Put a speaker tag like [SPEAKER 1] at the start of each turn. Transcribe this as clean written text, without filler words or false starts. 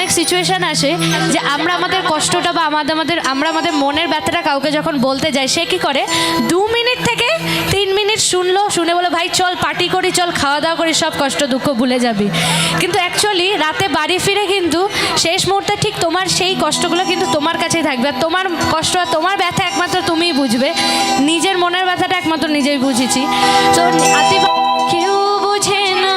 [SPEAKER 1] অনেক সিচুয়েশান আসে যে আমরা আমাদের কষ্টটা বা আমরা আমাদের মনের ব্যথাটা কাউকে যখন বলতে যাই, সে কী করে 2 মিনিট থেকে 3 মিনিট শুনে বলে ভাই চল পার্টি করি, চল খাওয়া দাওয়া করি, সব কষ্ট দুঃখ ভুলে যাবি। কিন্তু অ্যাকচুয়ালি রাতে বাড়ি ফিরে কিন্তু শেষ মুহূর্তে ঠিক তোমার সেই কষ্টগুলো কিন্তু তোমার কাছেই থাকবে। আর তোমার কষ্ট আর তোমার ব্যথা একমাত্র তুমিই বুঝবে, নিজের মনের ব্যথাটা একমাত্র নিজেই বুঝেছি। তো কেউ বোঝে না